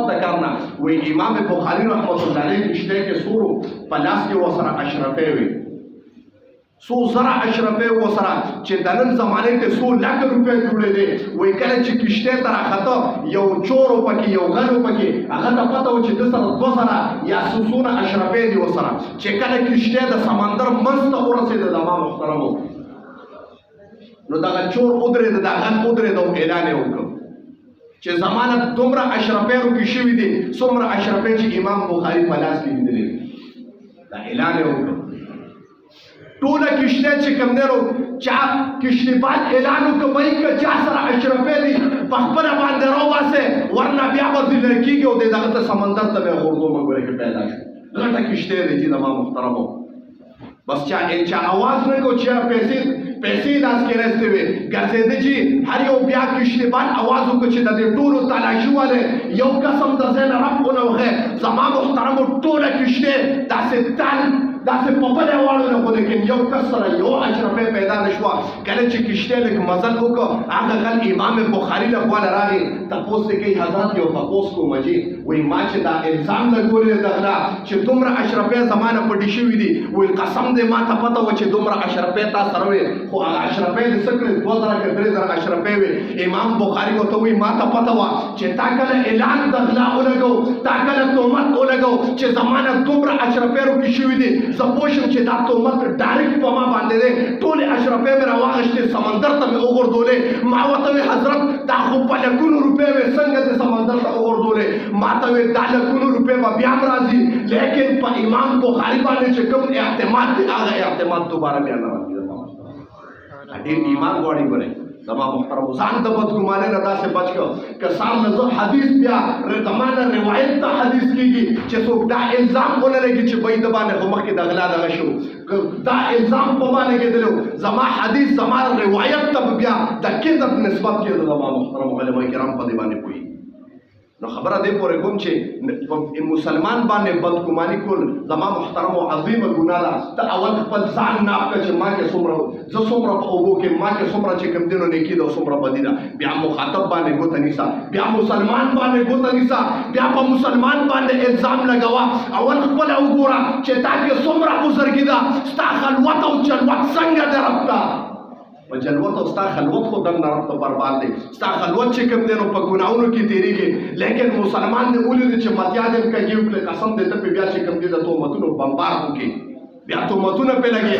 ذکرنا وی امام بخاری رحمت الله علیه کشته کې سورو پلاس کې وسره اشرفه وي سو زرا اشرفه وسره چې د نن زمانه ته 100 لک روپے جوړې دي وی کله چې کشته تر خطا یو چورو پکې یو غلو پکې هغه ته پته و چې د سره 200 یا 300 اشرفه دي وسره چې کله کشته د سمندر منځ ته ورسېده د ما محترمو نو دا چور ودرېد دا غن ودرېد او اعلان یې وکړ چې زمانه دومره اشرفه رو کې شوي دي څومره اشرفه چې امام بخاری په لاس کې لیدلې دا اعلان یې وکړ ټوله کشته چې کوم دی چا کشتیبان اعلان وکړ وایي که چا سره اشرفه دي په خپله باندې راوباسئ ورنه بیا به ځینې کېږي او د دغه ته سمندر ته بیا غورځو مګوره کې پیدا شو غټه کشتۍ دی چې زما محترمو بس چا اواز نه کو چې پیسې لاس کې راستې وي ګرځېده چې هر یو بیا کشتیبان اواز وکړ چې د دې ټولو تلاشي والے یو قسم د ځای نه رب ونوغې زما محترمو ټوله کشتۍ داسې داسې په بلې واړو خو لیکن یو کس سره یو اشرفه پیدا نه شوه کله چې کشتۍ لږ مزل وکړ هغه غل امام بخاري له خوا نه راغی تپوس یې کوي حضرت یو تپوس کوم جي وایي ما چې دا الزام لګولې د غلا چې دومره اشرفه زما نه پټې شوي دي وایي قسم دې ما ته پته وه چې دومره اشرفه تا سره وې خو هغه اشرفه دې څه کړې 2000 که 3000 اشرفه وې امام بخاري ورته وایي ما ته پته وه چې تا کله اعلان د غلا ولګو تا کله تهمت ولګو چې زما نه دومره اشرفه روکې شوي دي زه پوه شم چې دا تهمت ډایرکټ په ما باندې دی ټولې اشرفې مې راواخیستې سمندر ته مې وغورځولې ما ورته وې حضرت دا خو په لکونو روپۍ وې څنګه دې سمندر ته وغورځولې ما ته وې دا لکونو روپۍ به بیا هم راځي لیکن په امام بخاري باندې چې کوم اعتماد دی هغه اعتماد دوباره بیا نه راځي ډېر ایمان غواړي ګورئ زما محترم ځان د بدګمانۍ نه داسې بچ کړه که سام نه زه حدیث بیا زمانه روایت ته حدیث کېږي چې څوک دا الزام ونه لګي چې بهي د باندې خو مخکې د غلا دغه شو دا الزام په ما لګېدلی زما حدیث زما روایت ته بیا د کذب نسبت کېده زما محترم علما کرام په دې باندې پوهېږي نو خبره دې پورې کوم چې مسلمان باندې بدګماني کول زما محترم او عظیمه ګناه ده ته اول خپل ځان ناپ کړه چې ما کې څومره زه څومره په اوبو کې ما کې څومره چې کوم دینو نیکي ده او څومره بدي ده بیا مخاطب باندې ګوته نیسه بیا مسلمان باندې ګوته نیسه بیا په مسلمان باندې الزام لګوه اول خپله وګوره چې تا کې څومره بزرګي ده ستا خلوت او چلوت څنګه دی رب ته په جلوت او ستا خلوت خو دم نه رب ته برباد دی ستا خلوت چې کوم دی نو په ګناهونو کې تېرېږي لیکن مسلمان دې ولیدې چې متیا دې کږي وکړې قسم دې ته پې بیا چې کوم دی د تهمتونو بمبار وکړي بیا تهمتونه پې لګې